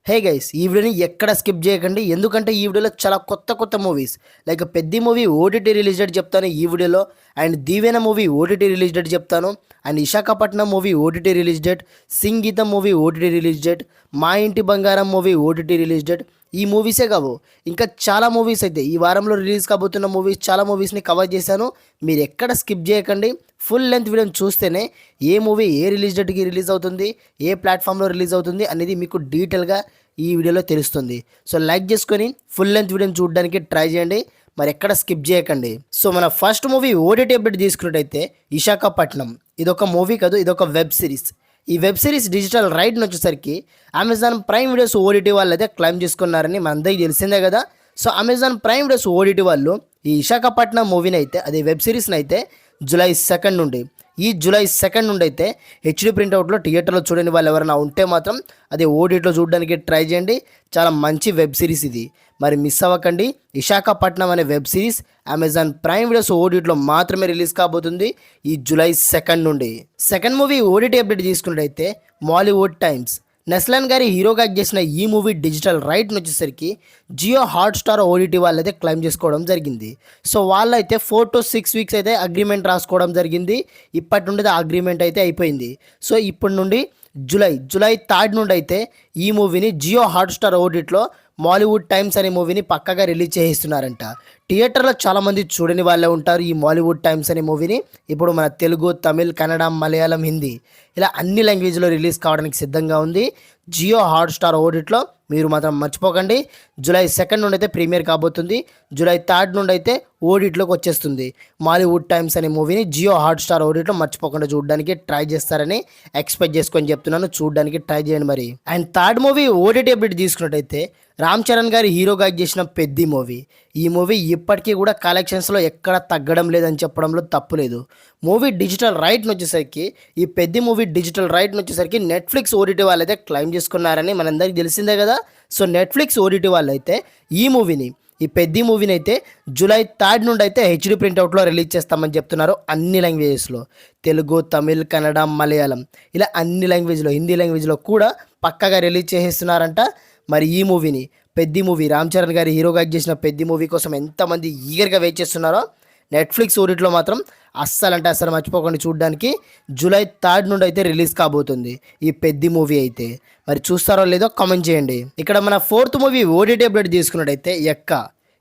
Hey guys ఈ వీడియోని ఎక్కడ స్కిప్ చేయకండి ఎందుకంటే ఈ వీడియోలో చాలా కొత్త movies like Peddi movie OTT release date చెప్తాను ఈ వీడియోలో. And Deevena movie OTT release date చెప్తాను. And Visakhapatnam movie OTT release date, Singeetham movie OTT release date, Maa Inti బంగారం మూవీ ఓటీటీ రిలీజ్ డేట్. ఈ మూవీసే కావు, ఇంకా చాలా మూవీస్ అయితే ఈ వారంలో రిలీజ్ కాబోతున్న మూవీస్, చాలా మూవీస్ని కవర్ చేశాను. మీరు ఎక్కడ స్కిప్ చేయకండి, ఫుల్ లెంత్ వీడియోని చూస్తేనే ఏ మూవీ ఏ రిలీజ్ డేట్కి రిలీజ్ అవుతుంది, ఏ ప్లాట్ఫామ్లో రిలీజ్ అవుతుంది అనేది మీకు డీటెయిల్గా ఈ వీడియోలో తెలుస్తుంది. సో లైక్ చేసుకొని ఫుల్ లెంత్ వీడియోని చూడడానికి ట్రై చేయండి, మరి ఎక్కడ స్కిప్ చేయకండి. సో మన ఫస్ట్ మూవీ ఓటీటీ అప్డేట్ తీసుకున్నట్టయితే విశాఖపట్నం. ఇదొక మూవీ కాదు, ఇదొక వెబ్ సిరీస్. ఈ వెబ్ సిరీస్ డిజిటల్ రైట్ని వచ్చేసరికి అమెజాన్ ప్రైమ్ వీడియోస్ ఓటీటీ వాళ్ళు అయితే క్లైమ్ చేసుకున్నారని మనందరికీ తెలిసిందే కదా. So Amazon prime videos OTT వాళ్ళు ఈ విశాఖపట్నం మూవీని అయితే, అదే వెబ్ సిరీస్ని అయితే జూలై 2 నుండి, ఈ జూలై 2 నుండి అయితే హెచ్డి ప్రింట్అవుట్లో థియేటర్లో చూడని వాళ్ళు ఎవరైనా ఉంటే మాత్రం అది ఓటీటీలో చూడడానికి ట్రై చేయండి. చాలా మంచి వెబ్ సిరీస్ ఇది, మరి మిస్ అవ్వకండి. విశాఖపట్నం అనే web series Amazon prime videos ఓటీటీలో మాత్రమే రిలీజ్ కాబోతుంది ఈ జూలై 2 నుండి. సెకండ్ మూవీ ఓటీటీ అప్డేట్ తీసుకున్నట్టయితే మాలీవుడ్ టైమ్స్. నెస్లాన్ గారి హీరోగా చేసిన ఈ మూవీ డిజిటల్ రైట్ని వచ్చేసరికి జియో హాట్స్టార్ ఓటీటీ వాళ్ళైతే క్లైమ్ చేసుకోవడం జరిగింది. సో వాళ్ళైతే 4 to 6 వీక్స్ అయితే అగ్రిమెంట్ రాసుకోవడం జరిగింది. ఇప్పటి నుండి ఆ అగ్రిమెంట్ అయితే అయిపోయింది. సో ఇప్పటి నుండి జూలై 3 నుండి అయితే ఈ మూవీని జియో హాట్స్టార్ ఓటీటీలో మాలీవుడ్ టైమ్స్ అనే మూవీని పక్కగా రిలీజ్ చేయిస్తున్నారంట. థియేటర్లో చాలామంది చూడని వాళ్ళే ఉంటారు ఈ మాలీవుడ్ టైమ్స్ అనే మూవీని. ఇప్పుడు మన తెలుగు, తమిళ్, కన్నడ, మలయాళం, హిందీ ఇలా అన్ని లాంగ్వేజ్లో రిలీజ్ కావడానికి సిద్ధంగా ఉంది జియో హాట్స్టార్ ఓటీటీలో. మీరు మాత్రం మర్చిపోకండి, జూలై 2 నుండి అయితే ప్రీమియర్ కాబోతుంది. జూలై 3 నుండి అయితే ఓటీటీలోకి వచ్చేస్తుంది మాలీవుడ్ టైమ్స్ అనే మూవీని జియో హాట్స్టార్ ఓటీటీలో. మర్చిపోకుండా చూడడానికి ట్రై చేస్తారని ఎక్స్పెక్ట్ చేసుకొని చెప్తున్నాను, చూడడానికి ట్రై చేయండి మరి. And third movie OTT update తీసుకున్నట్టయితే రామ్ చరణ్ గారి హీరోగా చేసిన పెద్ది మూవీ. ఈ మూవీ ఇప్పటికీ కూడా కలెక్షన్స్లో ఎక్కడ తగ్గడం లేదని చెప్పడంలో తప్పు లేదు. మూవీ డిజిటల్ రైట్ని వచ్చేసరికి, ఈ పెద్ది మూవీ డిజిటల్ రైట్ని వచ్చేసరికి నెట్ఫ్లిక్స్ ఓటీటీ వాళ్ళైతే క్లైమ్ చేసుకున్నారని మనందరికీ తెలిసిందే కదా. సో నెట్ఫ్లిక్స్ ఓటీటీ వాళ్ళైతే ఈ మూవీని, ఈ పెద్ది మూవీని అయితే జూలై 3 నుండి అయితే హెచ్డి ప్రింట్అవుట్లో రిలీజ్ చేస్తామని చెప్తున్నారు అన్ని లాంగ్వేజెస్లో. తెలుగు, తమిళ్, కన్నడ, మలయాళం ఇలా అన్ని లాంగ్వేజ్లో, హిందీ లాంగ్వేజ్లో కూడా పక్కగా రిలీజ్ చేసేస్తున్నారంట. మరి ఈ మూవీని, పెద్ది మూవీ, రామ్ చరణ్ గారి హీరోగా చేసిన పెద్ది మూవీ కోసం ఎంతమంది ఈగర్గా వెయిట్ చేస్తున్నారో నెట్ఫ్లిక్స్ ఓటీటీలో మాత్రం అస్సలు మర్చిపోకుండా చూడడానికి జూలై 3 నుండి అయితే రిలీజ్ కాబోతుంది ఈ పెద్ది మూవీ అయితే. మరి చూస్తారో లేదో కామెంట్ చేయండి. ఇక్కడ మన ఫోర్త్ మూవీ ఓటీటీ అప్డేట్ తీసుకున్నట్టయితే ఎక్క.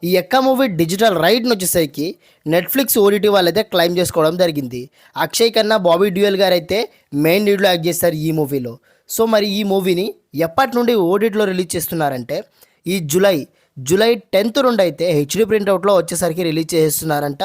ఈ ఎక్క మూవీ డిజిటల్ రైట్ని వచ్చేసరికి నెట్ఫ్లిక్స్ ఓటీటీ వాళ్ళైతే క్లైమ్ చేసుకోవడం జరిగింది. అక్షయ్ ఖన్నా, బాబీ డ్యూయల్ గారు అయితే మెయిన్ లీడ్లో యాక్ట్ చేస్తారు ఈ మూవీలో. సో మరి ఈ మూవీని ఎప్పటి నుండి ఓటీటీలో రిలీజ్ చేస్తున్నారంటే ఈ జూలై 10 నుండి అయితే హెచ్డి ప్రింట్అవుట్లో వచ్చేసరికి రిలీజ్ చేస్తున్నారంట.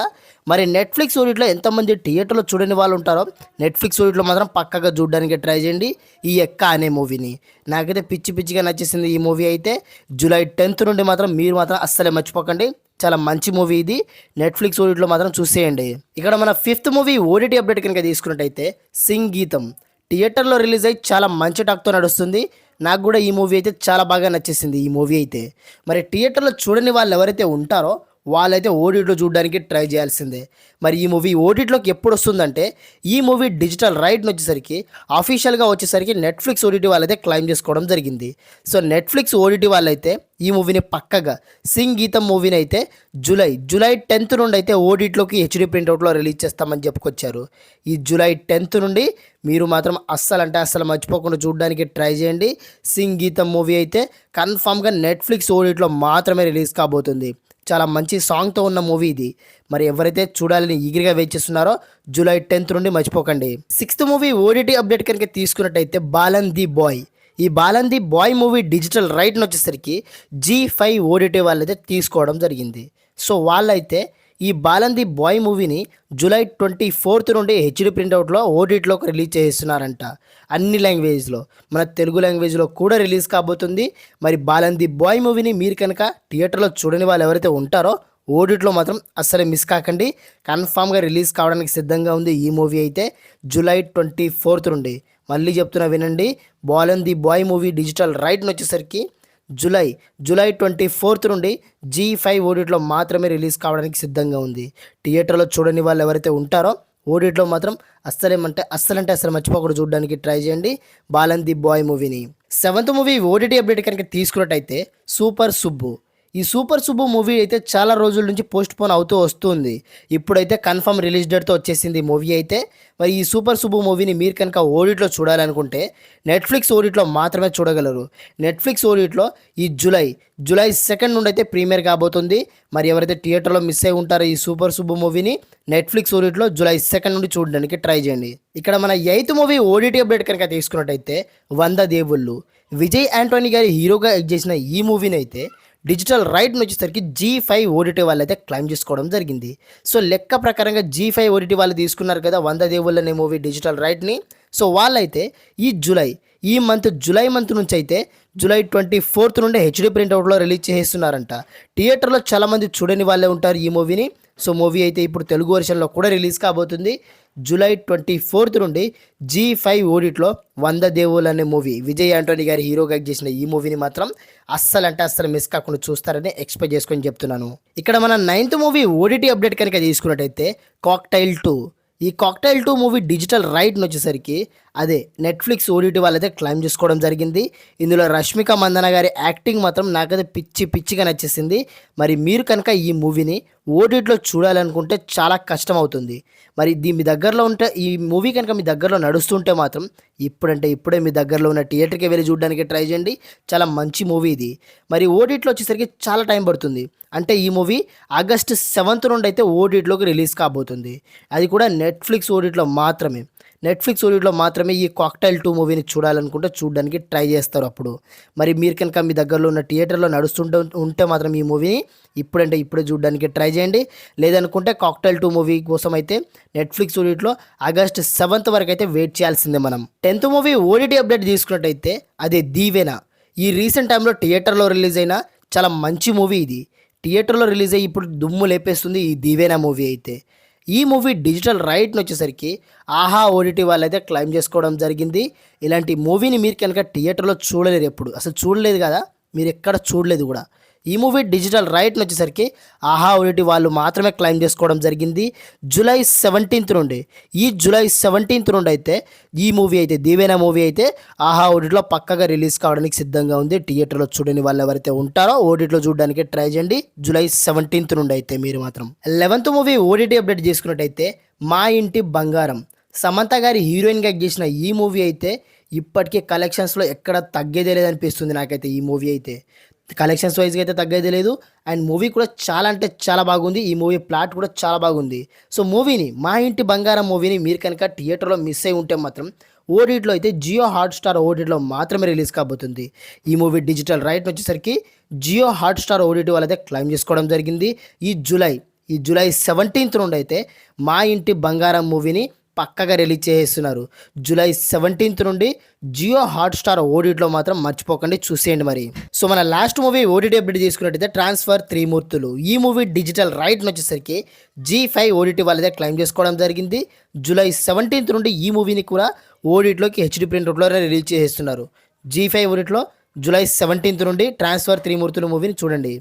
మరి నెట్ఫ్లిక్స్ ఓటీటీలో ఎంతమంది థియేటర్లో చూడని వాళ్ళు ఉంటారో నెట్ఫ్లిక్స్ ఓటీటీలో మాత్రం పక్కగా చూడడానికి ట్రై చేయండి ఈ ఎక్క అనే మూవీని. నాకైతే పిచ్చిగా నచ్చేసింది ఈ మూవీ అయితే. జూలై 10 నుండి మాత్రం మీరు మాత్రం అస్సలే మర్చిపోకండి, చాలా మంచి మూవీ ఇది. నెట్ఫ్లిక్స్ ఓటీటీలో మాత్రం చూసేయండి. ఇక్కడ మన ఫిఫ్త్ మూవీ ఓటీటీ అప్డేట్ కనుక తీసుకున్నట్టయితే సింగీతం. థియేటర్లో రిలీజ్ అయ్యి చాలా మంచి టాక్తో నడుస్తుంది. నాకు కూడా ఈ మూవీ అయితే చాలా బాగా నచ్చేసింది ఈ మూవీ అయితే. మరి థియేటర్లో చూడని వాళ్ళు ఎవరైతే ఉంటారో వాళ్ళైతే ఓటీటీలో చూడడానికి ట్రై చేయాల్సిందే. మరి ఈ మూవీ ఓటీటీలోకి ఎప్పుడు వస్తుందంటే ఈ మూవీ డిజిటల్ రైట్ని వచ్చేసరికి అఫీషియల్గా వచ్చేసరికి నెట్ఫ్లిక్స్ ఓటీటీ వాళ్ళైతే క్లైమ్ చేసుకోవడం జరిగింది. సో నెట్ఫ్లిక్స్ ఓటీటీ వాళ్ళైతే ఈ మూవీని పక్కగా సింగీతం మూవీని అయితే జూలై 10 నుండి అయితే ఓటీటీలోకి హెచ్డి ప్రింట్అవుట్లో రిలీజ్ చేస్తామని చెప్పుకొచ్చారు. ఈ జూలై 10 నుండి మీరు మాత్రం అస్సలు మర్చిపోకుండా చూడడానికి ట్రై చేయండి. సింగీతం మూవీ అయితే కన్ఫామ్గా నెట్ఫ్లిక్స్ ఓటీటీలో మాత్రమే రిలీజ్ కాబోతుంది. చాలా మంచి సాంగ్తో ఉన్న మూవీ ఇది. మరి ఎవరైతే చూడాలని ఈగర్గా వెయిట్ చేస్తున్నారో జూలై 10 నుండి మర్చిపోకండి. సిక్స్త్ మూవీ ఓటీటీ అప్డేట్ కనుక తీసుకున్నట్టయితే బాలన్ ది బాయ్. ఈ balun the boy movie digital రైట్ని వచ్చేసరికి G5 ఓటీటీ వాళ్ళైతే తీసుకోవడం జరిగింది. సో వాళ్ళైతే ఈ బాలన్ ది బాయ్ మూవీని జూలై 24 నుండి హెచ్డి ప్రింట్అవుట్లో ఓటీటీలోకి రిలీజ్ చేస్తున్నారంట అన్ని లాంగ్వేజ్లో. మన తెలుగు లాంగ్వేజ్లో కూడా రిలీజ్ కాబోతుంది. మరి బాలన్ ది బాయ్ మూవీని మీరు కనుక థియేటర్లో చూడని వాళ్ళు ఎవరైతే ఉంటారో ఓటీటీలో మాత్రం అస్సలు మిస్ కాకండి. కన్ఫామ్గా రిలీజ్ కావడానికి సిద్ధంగా ఉంది ఈ మూవీ అయితే జూలై 24 నుండి. మళ్ళీ చెప్తున్నా వినండి, Balan the boy movie digital రైట్ని వచ్చేసరికి జూలై 24 నుండి G5 ఓటీటీలో మాత్రమే రిలీజ్ కావడానికి సిద్ధంగా ఉంది. థియేటర్లో చూడని వాళ్ళు ఎవరైతే ఉంటారో ఓటీటీలో మాత్రం అస్సలంటే అస్సలు మర్చిపోకుండా చూడడానికి ట్రై చేయండి బాలన్ ది బాయ్ మూవీని. సెవెంత్ మూవీ ఓటీటీ అప్డేట్ కనుక తీసుకున్నట్టయితే సూపర్ సుబ్బు. ఈ సూపర్ సుబ్బు మూవీ అయితే చాలా రోజుల నుంచి పోస్ట్ పోన్ అవుతూ వస్తుంది. ఇప్పుడైతే కన్ఫర్మ్ రిలీజ్ డేట్తో వచ్చేసింది ఈ మూవీ అయితే. మరి ఈ సూపర్ సుబ్బు మూవీని మీరు కనుక ఓటీటీలో చూడాలనుకుంటే నెట్ఫ్లిక్స్ ఓటీటీలో మాత్రమే చూడగలరు. నెట్ఫ్లిక్స్ ఓటీటీలో ఈ జూలై 2 నుండి అయితే ప్రీమియర్ కాబోతుంది. మరి ఎవరైతే థియేటర్లో మిస్ అయి ఉంటారో ఈ సూపర్ సుబ్బు మూవీని నెట్ఫ్లిక్స్ ఓటీటీలో జూలై 2 నుండి చూడడానికి ట్రై చేయండి. ఇక్కడ మన 8th మూవీ ఓటీటీ అప్డేట్ కనుక తీసుకున్నట్టయితే 100 దేవుళ్ళు. విజయ్ యాంటోనీ గారి హీరోగా యాక్ట్ చేసిన ఈ మూవీని అయితే డిజిటల్ రైట్ వచ్చేసరికి G5 ఓటీటీ వాళ్ళు అయితే క్లైమ్ చేసుకోవడం జరిగింది. సో లెక్క ప్రకారంగా G5 ఓటీటీ వాళ్ళు తీసుకున్నారు కదా 100 దేవుళ్ళు అనే మూవీ డిజిటల్ రైట్ని. సో వాళ్ళైతే ఈ జూలై మంత్ నుంచి అయితే జూలై 24 నుండి హెచ్డి ప్రింట్అవుట్లో రిలీజ్ చేస్తున్నారంట. థియేటర్లో చాలామంది చూడని వాళ్ళే ఉంటారు ఈ మూవీని. సో మూవీ అయితే ఇప్పుడు తెలుగు వర్షన్లో కూడా రిలీజ్ కాబోతుంది. జూలై 24 నుండి G5 ఓటీటీలో 100 దేవుళ్ళు అనే మూవీ విజయ్ యాంటోనీ గారి హీరోగా చేసిన ఈ మూవీని మాత్రం అస్సలు మిస్ కాకుండా చూస్తారని ఎక్స్పెక్ట్ చేసుకొని చెప్తున్నాను. ఇక్కడ మన 9th మూవీ ఓటీటీ అప్డేట్ కనుక తీసుకున్నట్టయితే కాక్టైల్ 2. ఈ కాక్టైల్ 2 మూవీ డిజిటల్ రైట్ని వచ్చేసరికి అదే నెట్ఫ్లిక్స్ ఓటీటీ వాళ్ళైతే క్లైమ్ చేసుకోవడం జరిగింది. ఇందులో రష్మిక మందన గారి యాక్టింగ్ మాత్రం నాకైతే పిచ్చిగా నచ్చేసింది. మరి మీరు కనుక ఈ మూవీని ఓటీటీలో చూడాలనుకుంటే చాలా కష్టం అవుతుంది. మరి ఇది మీ దగ్గరలో ఉంటే ఈ మూవీ కనుక మీ దగ్గరలో నడుస్తుంటే మాత్రం ఇప్పుడే మీ దగ్గరలో ఉన్న థియేటర్కి వెళ్ళి చూడడానికి ట్రై చేయండి. చాలా మంచి మూవీ ఇది. మరి ఓటీటీలో వచ్చేసరికి చాలా టైం పడుతుంది. అంటే ఈ మూవీ ఆగస్ట్ 7th నుండి అయితే ఓటీటీలోకి రిలీజ్ కాబోతుంది. అది కూడా నెట్ఫ్లిక్స్ ఓటీటీలో మాత్రమే ఈ కాక్టైల్ 2 మూవీని చూడాలనుకుంటే చూడడానికి ట్రై చేస్తారు అప్పుడు. మరి మీరు కనుక మీ దగ్గరలో ఉన్న థియేటర్లో ఉంటే మాత్రం ఈ మూవీని ఇప్పుడే చూడడానికి ట్రై చేయండి. లేదనుకుంటే కాక్టైల్ 2 మూవీ కోసం అయితే నెట్ఫ్లిక్స్ ఓటీటీలో ఆగస్ట్ 7th వరకు అయితే వెయిట్ చేయాల్సిందే మనం. 10th మూవీ ఓటీటీ అప్డేట్ తీసుకున్నట్టయితే అదే దీవెన. ఈ రీసెంట్ టైంలో థియేటర్లో రిలీజ్ అయిన చాలా మంచి మూవీ ఇది. థియేటర్లో రిలీజ్ అయ్యి ఇప్పుడు దుమ్ము లేపేస్తుంది ఈ దీవెన మూవీ అయితే. ఈ మూవీ డిజిటల్ రైట్ని వచ్చేసరికి ఆహా ఓటీటీ వాళ్ళైతే క్లైమ్ చేసుకోవడం జరిగింది. ఇలాంటి మూవీని మీరు కనుక థియేటర్లో చూడలేరు, ఎప్పుడు అసలు చూడలేదు కదా, మీరు ఎక్కడ చూడలేదు కూడా. ఈ మూవీ డిజిటల్ రైట్ని వచ్చేసరికి ఆహా ఓటీటీ వాళ్ళు మాత్రమే క్లైమ్ చేసుకోవడం జరిగింది. జూలై 17th నుండి అయితే ఈ మూవీ అయితే దీవెన మూవీ అయితే ఆహా ఓటీటీలో పక్కగా రిలీజ్ కావడానికి సిద్ధంగా ఉంది. థియేటర్లో చూడని వాళ్ళు ఎవరైతే ఉంటారో ఓటీటీలో చూడడానికి ట్రై చేయండి జూలై 17th నుండి అయితే మీరు మాత్రం. 11th మూవీ ఓటీటీ అప్డేట్ చేసుకున్నట్టయితే మా ఇంటి బంగారం. సమంత గారి హీరోయిన్గా చేసిన ఈ మూవీ అయితే ఇప్పటికీ కలెక్షన్స్లో ఎక్కడ తగ్గేదే లేదనిపిస్తుంది నాకైతే. ఈ మూవీ అయితే కలెక్షన్స్ వైజ్గా అయితే తగ్గేదే లేదు. అండ్ మూవీ కూడా చాలా అంటే చాలా బాగుంది. ఈ మూవీ ప్లాట్ కూడా చాలా బాగుంది. సో మూవీని మా ఇంటి బంగారం మూవీని మీరు కనుక థియేటర్లో మిస్ అయి ఉంటే మాత్రం ఓటీటీలో అయితే జియో హాట్స్టార్ ఓటీటీలో మాత్రమే రిలీజ్ కాబోతుంది. ఈ మూవీ డిజిటల్ రైట్ వచ్చేసరికి జియో హాట్స్టార్ ఓటీటీ వాళ్ళైతే క్లైమ్ చేసుకోవడం జరిగింది. ఈ జూలై 17th నుండి అయితే మా ఇంటి బంగారం మూవీని పక్కగా రిలీజ్ చేస్తున్నారు. జూలై 17th నుండి జియో హాట్స్టార్ ఓటీటీలో మాత్రం మర్చిపోకండి, చూసేయండి మరి. సో మన లాస్ట్ మూవీ ఓటీటీ అప్డేట్ చేసుకున్నట్టయితే ట్రాన్స్ఫర్ త్రిమూర్తులు. ఈ మూవీ డిజిటల్ రైట్ వచ్చేసరికి G5 ఓటీటీ వాళ్ళైతే క్లైమ్ చేసుకోవడం జరిగింది. జూలై 17th నుండి ఈ మూవీని కూడా ఓటీటీలోకి హెచ్డి ప్రింట్లో రిలీజ్ చేస్తున్నారు. G5 ఓటీటీలో జూలై 17th నుండి ట్రాన్స్ఫర్ త్రిమూర్తులు మూవీని చూడండి.